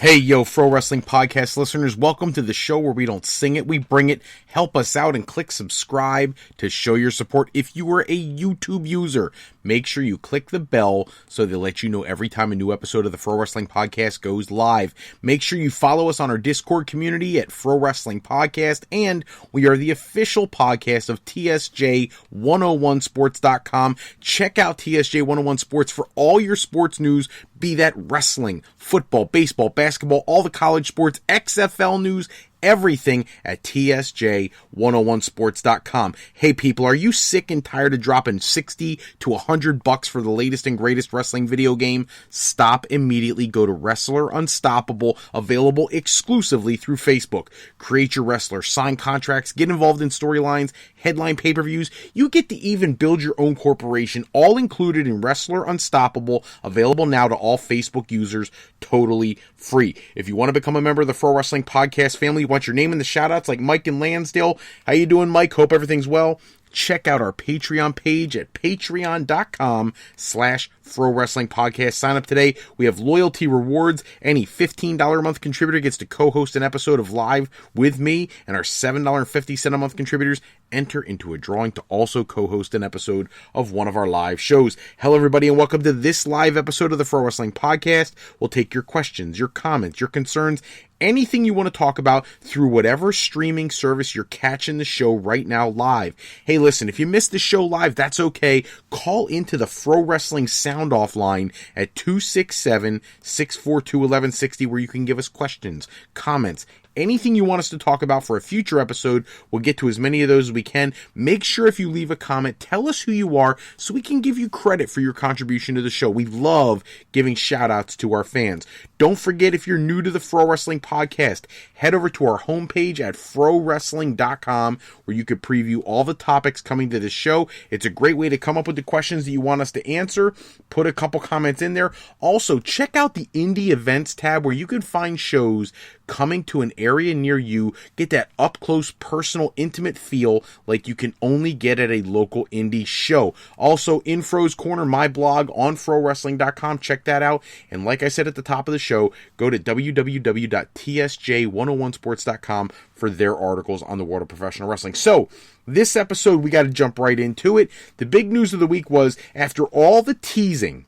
Hey, yo, Pro Wrestling Podcast listeners, welcome to the show where we don't sing it, we bring it. Help us out and click subscribe to show your support. If you are a YouTube user, make sure you click the bell so they let you know every time a new episode of the Pro Wrestling Podcast goes live. Make sure you follow us on our Discord community at Pro Wrestling Podcast, and we are the official podcast of TSJ101sports.com. Check out TSJ101 Sports for all your sports news, be that wrestling, football, baseball, basketball, all the college sports, XFL news, everything at TSJ101sports.com. Hey people, are you sick and tired of dropping $60 to $100 for the latest and greatest wrestling video game? Stop immediately. Go to Wrestler Unstoppable, available exclusively through Facebook. Create your wrestler, sign contracts, get involved in storylines, headline pay-per-views. You get to even build your own corporation, all included in Wrestler Unstoppable, available now to all Facebook users, totally free. If you want to become a member of the Pro Wrestling Podcast family, want your name in the shoutouts like Mike and Lansdale. How you doing, Mike? Hope everything's well. Check out our Patreon page at patreon.com/Pro Wrestling Podcast. Sign up today. We have loyalty rewards. Any $15 a month contributor gets to co-host an episode of Live with me, and our $7.50 a month contributors enter into a drawing to also co-host an episode of one of our live shows. Hello, everybody, and welcome to this live episode of the Pro Wrestling Podcast. We'll take your questions, your comments, your concerns, anything you want to talk about through whatever streaming service you're catching the show right now live. Hey, listen, if you missed the show live, that's okay. Call into the Pro Wrestling Sound Off line at 267-642-1160 where you can give us questions, comments, anything you want us to talk about for a future episode. We'll get to as many of those as we can. Make sure if you leave a comment, tell us who you are so we can give you credit for your contribution to the show. We love giving shout outs to our fans. Don't forget, if you're new to the Pro Wrestling Podcast, head over to our homepage at frowrestling.com where you could preview all the topics coming to the show. It's a great way to come up with the questions that you want us to answer. Put a couple comments in there. Also, check out the Indie Events tab where you can find shows coming to an area near you. Get that up-close, personal, intimate feel like you can only get at a local indie show. Also, Infro's Corner, my blog on frowrestling.com. Check that out. And like I said at the top of the show, go to www.tsj101sports.com for their articles on the world of professional wrestling. So, this episode, we got to jump right into it. The big news of the week was, after all the teasing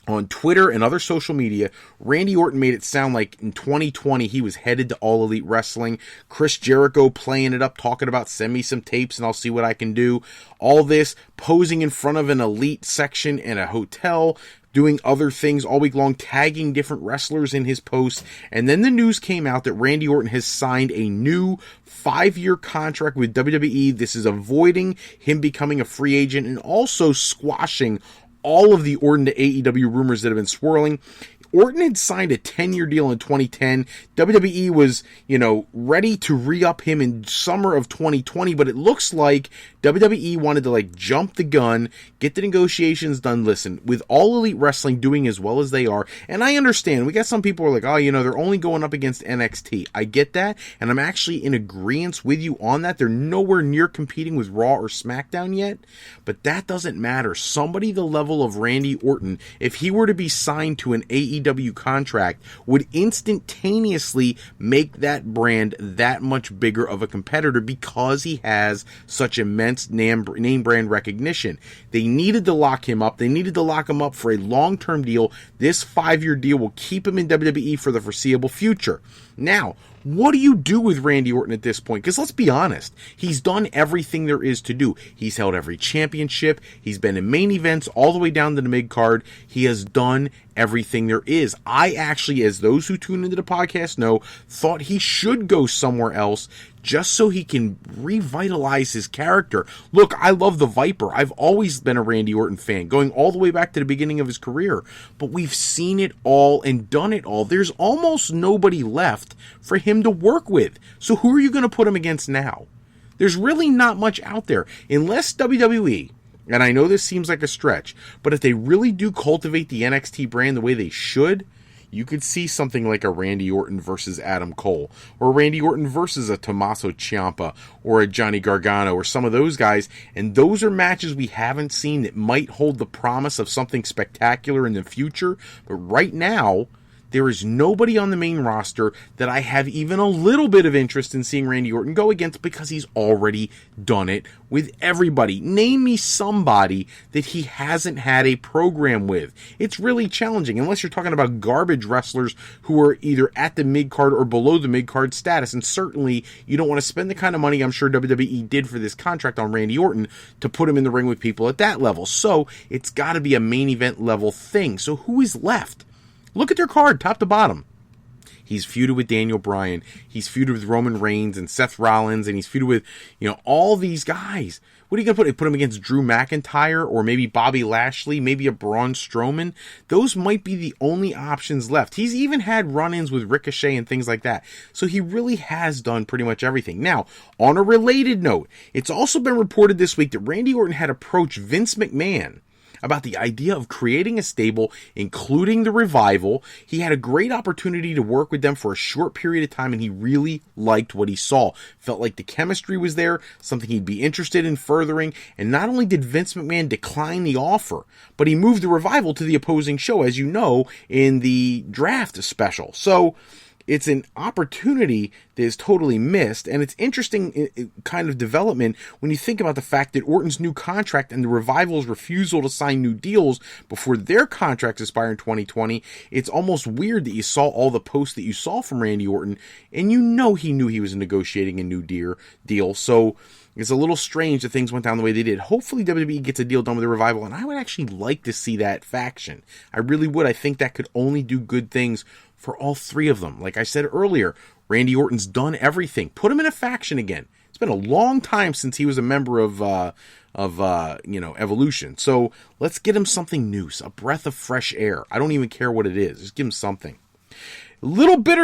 on Twitter and other social media, Randy Orton made it sound like in 2020 he was headed to All Elite Wrestling. Chris Jericho playing it up, talking about send me some tapes and I'll see what I can do. All this posing in front of an elite section in a hotel, doing other things all week long, tagging different wrestlers in his posts. And then the news came out that Randy Orton has signed a new 5-year contract with WWE. This is avoiding him becoming a free agent and also squashing all of the Orton to AEW rumors that have been swirling. Orton had signed a 10-year deal in 2010. WWE was, ready to re-up him in summer of 2020, but it looks like WWE wanted to, jump the gun, get the negotiations done. Listen, with All Elite Wrestling doing as well as they are, and I understand, we got some people who are like, they're only going up against NXT. I get that, and I'm actually in agreement with you on that. They're nowhere near competing with Raw or SmackDown yet, but that doesn't matter. Somebody the level of Randy Orton, if he were to be signed to an AEW contract, would instantaneously make that brand that much bigger of a competitor because he has such immense name brand recognition. They needed to lock him up. They needed to lock him up for a long-term deal. This 5-year deal will keep him in WWE for the foreseeable future. Now, what do you do with Randy Orton at this point? Because let's be honest, he's done everything there is to do. He's held every championship. He's been in main events all the way down to the mid-card. He has done everything there is. I actually, as those who tune into the podcast know, thought he should go somewhere else just so he can revitalize his character. Look, I love the Viper. I've always been a Randy Orton fan, going all the way back to the beginning of his career. But we've seen it all and done it all. There's almost nobody left for him to work with. So who are you going to put him against now? There's really not much out there. Unless WWE, and I know this seems like a stretch, but if they really do cultivate the NXT brand the way they should, you could see something like a Randy Orton versus Adam Cole, or Randy Orton versus a Tommaso Ciampa, or a Johnny Gargano, or some of those guys, and those are matches we haven't seen that might hold the promise of something spectacular in the future, but right now, there is nobody on the main roster that I have even a little bit of interest in seeing Randy Orton go against because he's already done it with everybody. Name me somebody that he hasn't had a program with. It's really challenging, unless you're talking about garbage wrestlers who are either at the mid-card or below the mid-card status, and certainly you don't want to spend the kind of money I'm sure WWE did for this contract on Randy Orton to put him in the ring with people at that level. So it's got to be a main event level thing. So who is left? Look at their card, top to bottom. He's feuded with Daniel Bryan. He's feuded with Roman Reigns and Seth Rollins, and he's feuded with, all these guys. What are you going to put? Put him against Drew McIntyre or maybe Bobby Lashley, maybe a Braun Strowman? Those might be the only options left. He's even had run-ins with Ricochet and things like that. So he really has done pretty much everything. Now, on a related note, it's also been reported this week that Randy Orton had approached Vince McMahon about the idea of creating a stable, including the Revival. He had a great opportunity to work with them for a short period of time, and he really liked what he saw. Felt like the chemistry was there, something he'd be interested in furthering, and not only did Vince McMahon decline the offer, but he moved the Revival to the opposing show, as you know, in the draft special. So it's an opportunity that is totally missed, and it's interesting kind of development when you think about the fact that Orton's new contract and the Revival's refusal to sign new deals before their contracts expire in 2020. It's almost weird that you saw all the posts that you saw from Randy Orton, and he knew he was negotiating a new deal. So it's a little strange that things went down the way they did. Hopefully WWE gets a deal done with the Revival, and I would actually like to see that faction. I really would. I think that could only do good things for all three of them. Like I said earlier, Randy Orton's done everything. Put him in a faction again. It's been a long time since he was a member of Evolution. So let's get him something new, a breath of fresh air. I don't even care what it is. Just give him something. A little bit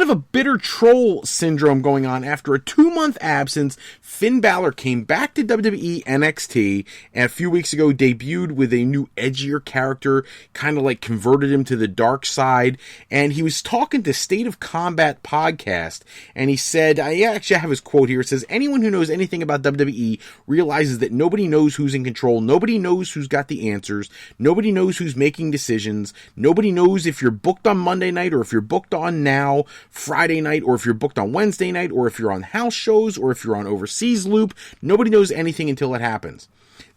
of a bitter troll syndrome going on after a 2-month absence. Finn Balor came back to WWE NXT and a few weeks ago debuted with a new edgier character, kind of like converted him to the dark side. And he was talking to State of Combat podcast, and he said, I actually have his quote here. It says, anyone who knows anything about WWE realizes that nobody knows who's in control. Nobody knows who's got the answers. Nobody knows who's making decisions. Nobody knows if you're booked on Monday night or if you're booked on now Friday night, or if you're booked on Wednesday night, or if you're on house shows, or if you're on overseas loop. Nobody knows anything until it happens.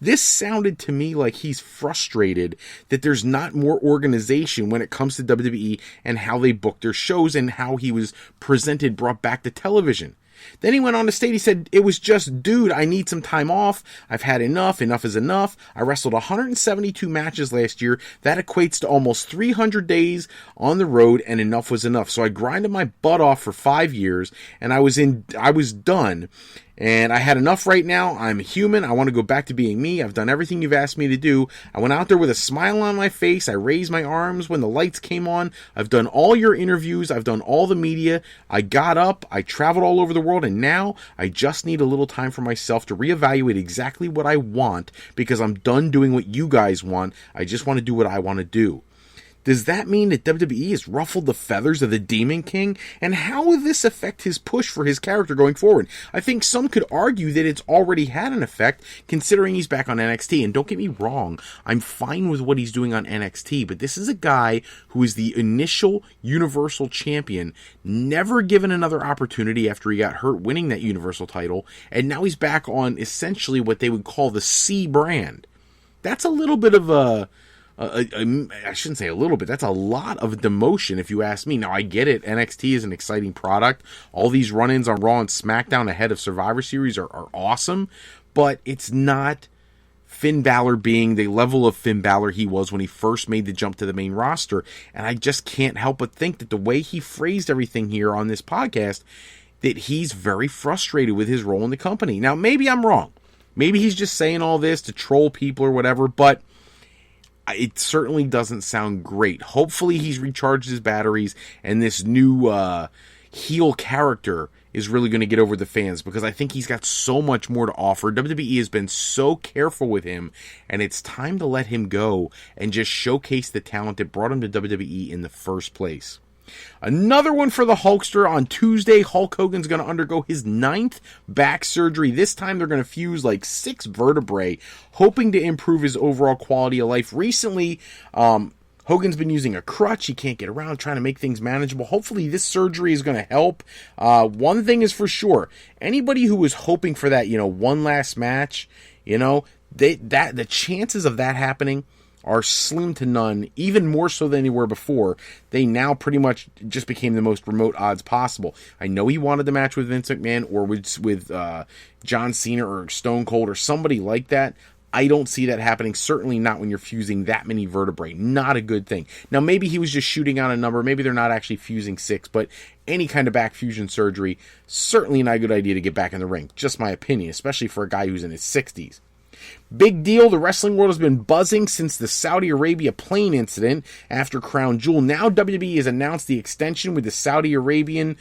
This sounded to me like he's frustrated that there's not more organization when it comes to WWE and how they book their shows and how he was brought back to television. Then he went on to state, he said, it was just, dude, I need some time off. I've had enough. Enough is enough. I wrestled 172 matches last year. That equates to almost 300 days on the road, and enough was enough. So I grinded my butt off for 5 years, and I was done. And I had enough right now. I'm human. I want to go back to being me. I've done everything you've asked me to do. I went out there with a smile on my face. I raised my arms when the lights came on. I've done all your interviews. I've done all the media. I got up. I traveled all over the world. And now I just need a little time for myself to reevaluate exactly what I want, because I'm done doing what you guys want. I just want to do what I want to do. Does that mean that WWE has ruffled the feathers of the Demon King? And how will this affect his push for his character going forward? I think some could argue that it's already had an effect, considering he's back on NXT. And don't get me wrong, I'm fine with what he's doing on NXT, but this is a guy who is the initial Universal Champion, never given another opportunity after he got hurt winning that Universal title, and now he's back on essentially what they would call the C brand. That's a little bit of I shouldn't say a little bit. That's a lot of demotion, if you ask me. Now, I get it. NXT is an exciting product. All these run-ins on Raw and SmackDown ahead of Survivor Series are awesome, but it's not Finn Balor being the level of Finn Balor he was when he first made the jump to the main roster. And I just can't help but think that the way he phrased everything here on this podcast, that he's very frustrated with his role in the company. Now, maybe I'm wrong. Maybe he's just saying all this to troll people or whatever, but it certainly doesn't sound great. Hopefully he's recharged his batteries and this new heel character is really going to get over the fans, because I think he's got so much more to offer. WWE has been so careful with him, and it's time to let him go and just showcase the talent that brought him to WWE in the first place. Another one for the Hulkster. On Tuesday, Hulk Hogan's going to undergo his 9th back surgery. This time they're going to fuse like 6 vertebrae, hoping to improve his overall quality of life. Recently, Hogan's been using a crutch. He can't get around, trying to make things manageable. Hopefully this surgery is going to help. One thing is for sure. Anybody who was hoping for that, one last match, the chances of that happening are slim to none, even more so than they were before. They now pretty much just became the most remote odds possible. I know he wanted the match with Vince McMahon or with John Cena or Stone Cold or somebody like that. I don't see that happening, certainly not when you're fusing that many vertebrae. Not a good thing. Now, maybe he was just shooting on a number. Maybe they're not actually fusing 6, but any kind of back fusion surgery, certainly not a good idea to get back in the ring. Just my opinion, especially for a guy who's in his 60s. Big deal. The wrestling world has been buzzing since the Saudi Arabia plane incident after Crown Jewel. Now WWE has announced the extension with the Saudi Arabian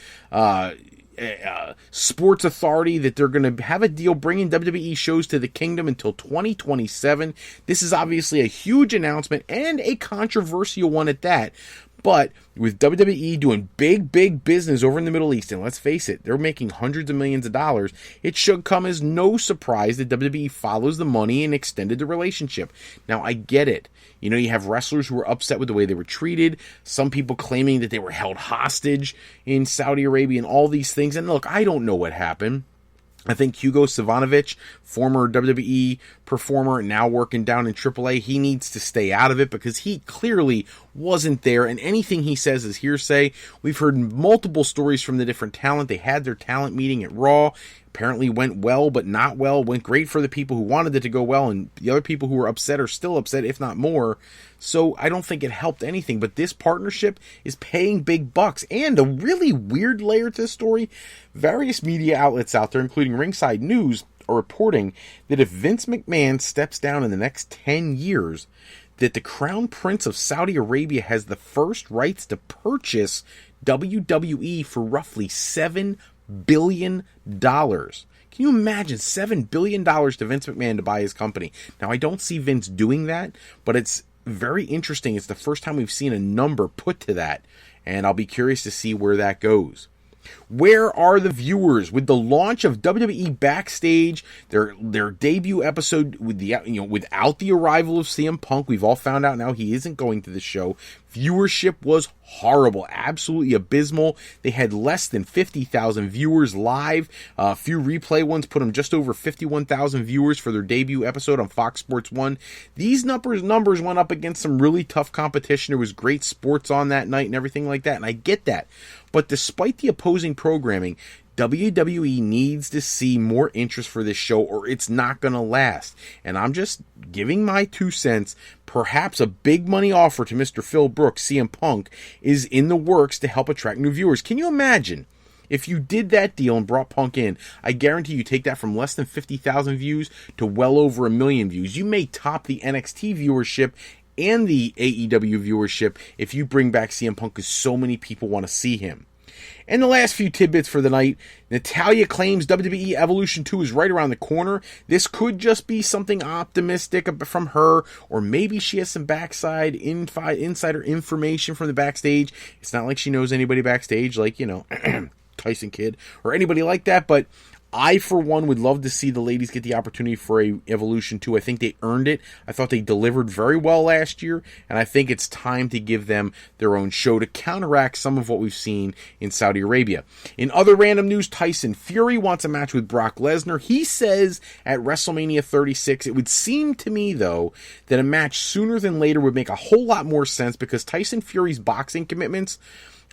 sports authority that they're going to have a deal bringing WWE shows to the kingdom until 2027. This is obviously a huge announcement and a controversial one at that. But with WWE doing big business over in the Middle East, and let's face it, they're making hundreds of millions of dollars, it should come as no surprise that WWE follows the money and extended the relationship. Now, I get it. You have wrestlers who were upset with the way they were treated, some people claiming that they were held hostage in Saudi Arabia and all these things. And look, I don't know what happened. I think Hugo Savinovich, former WWE performer, now working down in AAA, he needs to stay out of it because he clearly wasn't there, and anything he says is hearsay. We've heard multiple stories from the different talent. They had their talent meeting at Raw. Apparently went well, but not well. Went great for the people who wanted it to go well, and the other people who were upset are still upset, if not more. So I don't think it helped anything, but this partnership is paying big bucks. And a really weird layer to the story, various media outlets out there, including Ringside News, are reporting that if Vince McMahon steps down in the next 10 years, that the Crown Prince of Saudi Arabia has the first rights to purchase WWE for roughly $7 billion. Can you imagine $7 billion to Vince McMahon to buy his company? Now, I don't see Vince doing that, but it's very interesting. It's the first time we've seen a number put to that, and I'll be curious to see where that goes. Where are the viewers? With the launch of WWE Backstage, their debut episode with without the arrival of CM Punk, we've all found out now he isn't going to the show. Viewership was horrible, absolutely abysmal. They had less than 50,000 viewers live. A few replay ones put them just over 51,000 viewers for their debut episode on Fox Sports 1. These numbers went up against some really tough competition. There was great sports on that night and everything like that, and I get that. But despite the opposing programming, WWE needs to see more interest for this show or it's not going to last. And I'm just giving my 2 cents. Perhaps a big money offer to Mr. Phil Brooks, CM Punk, is in the works to help attract new viewers. Can you imagine if you did that deal and brought Punk in? I guarantee you take that from less than 50,000 views to well over 1 million views. You may top the NXT viewership and the AEW viewership if you bring back CM Punk because so many people want to see him. And the last few tidbits for the night, Natalya claims WWE Evolution 2 is right around the corner. This could just be something optimistic from her, or maybe she has some insider information from the backstage. It's not like she knows anybody backstage, like, Tyson Kidd or anybody like that, but I, for one, would love to see the ladies get the opportunity for a Evolution 2. I think they earned it. I thought they delivered very well last year, and I think it's time to give them their own show to counteract some of what we've seen in Saudi Arabia. In other random news, Tyson Fury wants a match with Brock Lesnar. He says at WrestleMania 36, it would seem to me, though, that a match sooner than later would make a whole lot more sense because Tyson Fury's boxing commitments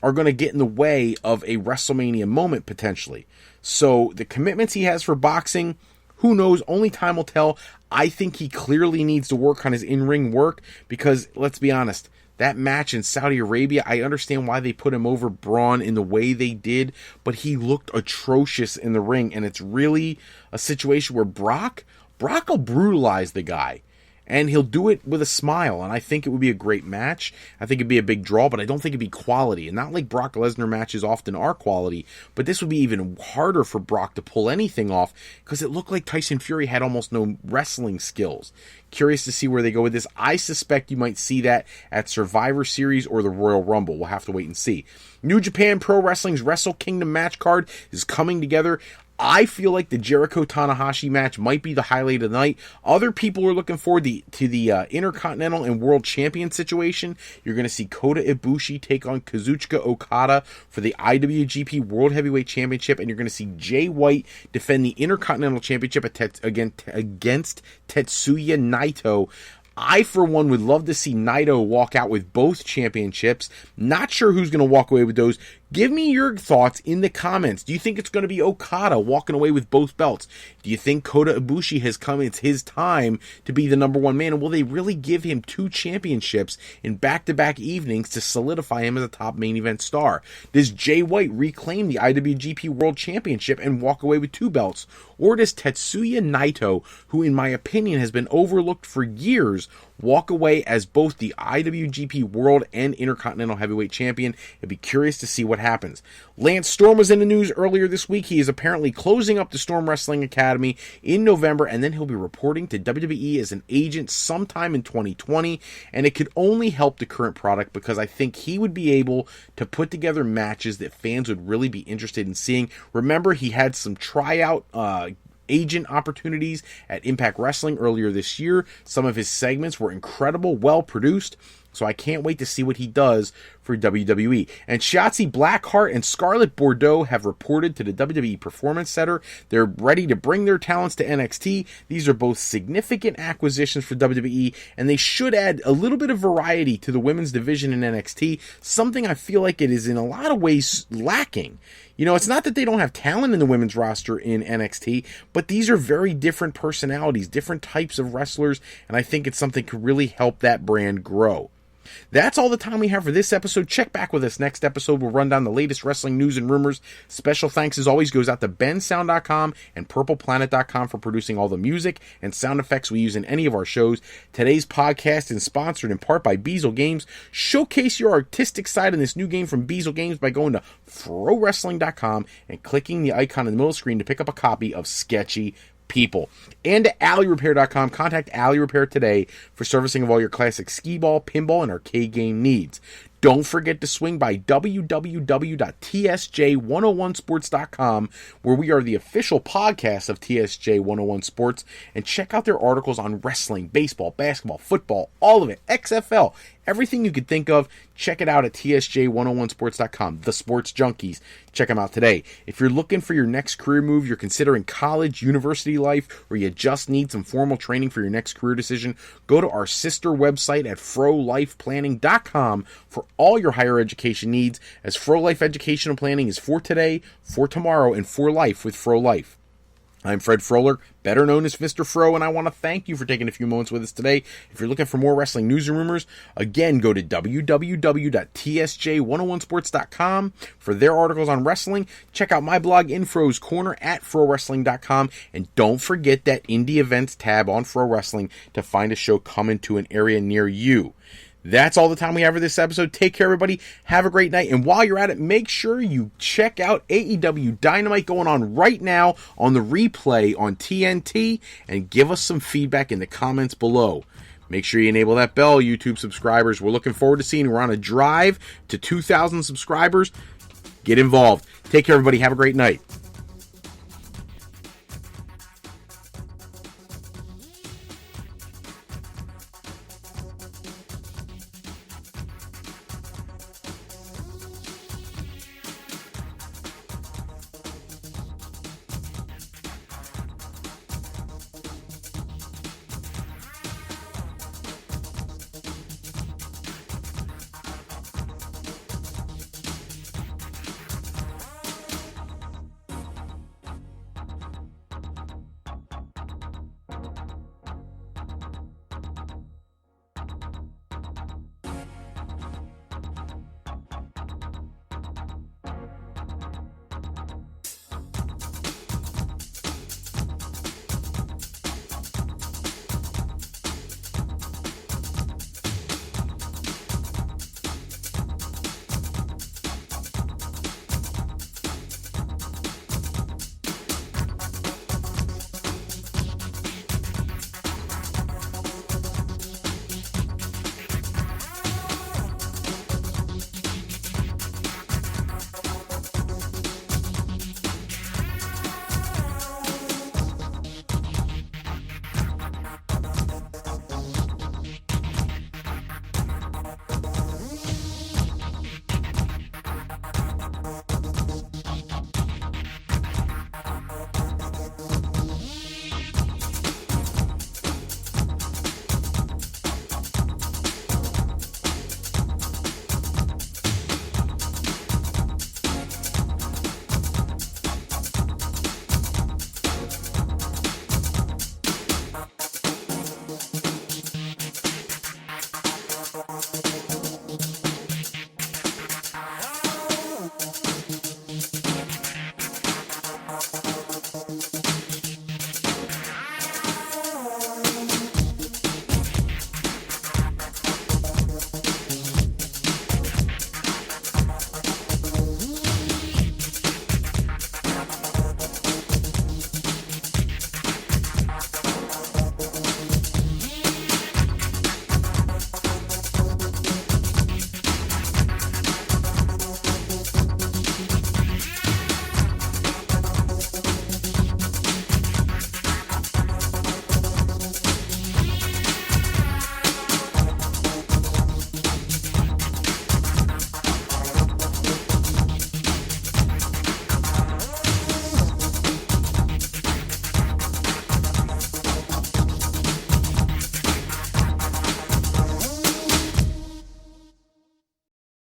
are going to get in the way of a WrestleMania moment, potentially. So the commitments he has for boxing, who knows? Only time will tell. I think he clearly needs to work on his in-ring work because, let's be honest, that match in Saudi Arabia, I understand why they put him over Braun in the way they did, but he looked atrocious in the ring, and it's really a situation where Brock will brutalize the guy. And he'll do it with a smile, and I think it would be a great match. I think it'd be a big draw, but I don't think it'd be quality. And not like Brock Lesnar matches often are quality, but this would be even harder for Brock to pull anything off because it looked like Tyson Fury had almost no wrestling skills. Curious to see where they go with this. I suspect you might see that at Survivor Series or the Royal Rumble. We'll have to wait and see. New Japan Pro Wrestling's Wrestle Kingdom match card is coming together. I feel like the Jericho-Tanahashi match might be the highlight of the night. Other people are looking forward to the Intercontinental and World Champion situation. You're going to see Kota Ibushi take on Kazuchika Okada for the IWGP World Heavyweight Championship, and you're going to see Jay White defend the Intercontinental Championship against Tetsuya Naito. I, for one, would love to see Naito walk out with both championships. Not sure who's going to walk away with those. Give me your thoughts in the comments. Do you think it's going to be Okada walking away with both belts? Do you think Kota Ibushi has come? It's his time to be the number one man. And will they really give him 2 championships in back-to-back evenings to solidify him as a top main event star? Does Jay White reclaim the IWGP World Championship and walk away with 2 belts? Or does Tetsuya Naito, who in my opinion has been overlooked for years, walk away as both the IWGP World and Intercontinental Heavyweight Champion? I'd be curious to see what happens. Lance Storm was in the news earlier this week. He is apparently closing up the Storm Wrestling Academy in November, and then he'll be reporting to WWE as an agent sometime in 2020, and it could only help the current product because I think he would be able to put together matches that fans would really be interested in seeing. Remember, he had some tryout agent opportunities at Impact Wrestling earlier this year. Some of his segments were incredible, well produced. So I can't wait to see what he does for WWE. And Shotzi Blackheart and Scarlett Bordeaux have reported to the WWE Performance Center. They're ready to bring their talents to NXT. These are both significant acquisitions for WWE, and they should add a little bit of variety to the women's division in NXT, something I feel like it is in a lot of ways lacking. You know, it's not that they don't have talent in the women's roster in NXT, but these are very different personalities, different types of wrestlers, and I think it's something that could really help that brand grow. That's all the time we have for this episode. Check back with us next episode. We'll run down the latest wrestling news and rumors. Special thanks, as always, goes out to bensound.com and purpleplanet.com for producing all the music and sound effects we use in any of our shows. Today's podcast is sponsored in part by Beazle Games. Showcase your artistic side in this new game from Beazle Games by going to frowrestling.com and clicking the icon in the middle screen to pick up a copy of Sketchy People. And to AlleyRepair.com. Contact Alley Repair today for servicing of all your classic skee-ball, pinball, and arcade game needs. Don't forget to swing by www.tsj101sports.com, where we are the official podcast of TSJ 101 Sports, and check out their articles on wrestling, baseball, basketball, football, all of it, XFL, everything you could think of. Check it out at tsj101sports.com. The Sports Junkies. Check them out today. If you're looking for your next career move, you're considering college, university life, or you just need some formal training for your next career decision, go to our sister website at frolifeplanning.com for all your higher education needs, as Fro Life Educational Planning is for today, for tomorrow, and for life with Fro Life. I'm Fred Frohler, better known as Mr. Fro, and I want to thank you for taking a few moments with us today. If you're looking for more wrestling news and rumors, again, go to www.tsj101sports.com for their articles on wrestling. Check out my blog, Infro's Corner, at frowrestling.com, and don't forget that indie events tab on Fro Wrestling to find a show coming to an area near you. That's all the time we have for this episode. Take care, everybody. Have a great night. And while you're at it, make sure you check out AEW Dynamite going on right now on the replay on TNT, and give us some feedback in the comments below. Make sure you enable that bell, YouTube subscribers. We're looking forward to seeing you. We're on a drive to 2,000 subscribers. Get involved. Take care, everybody. Have a great night.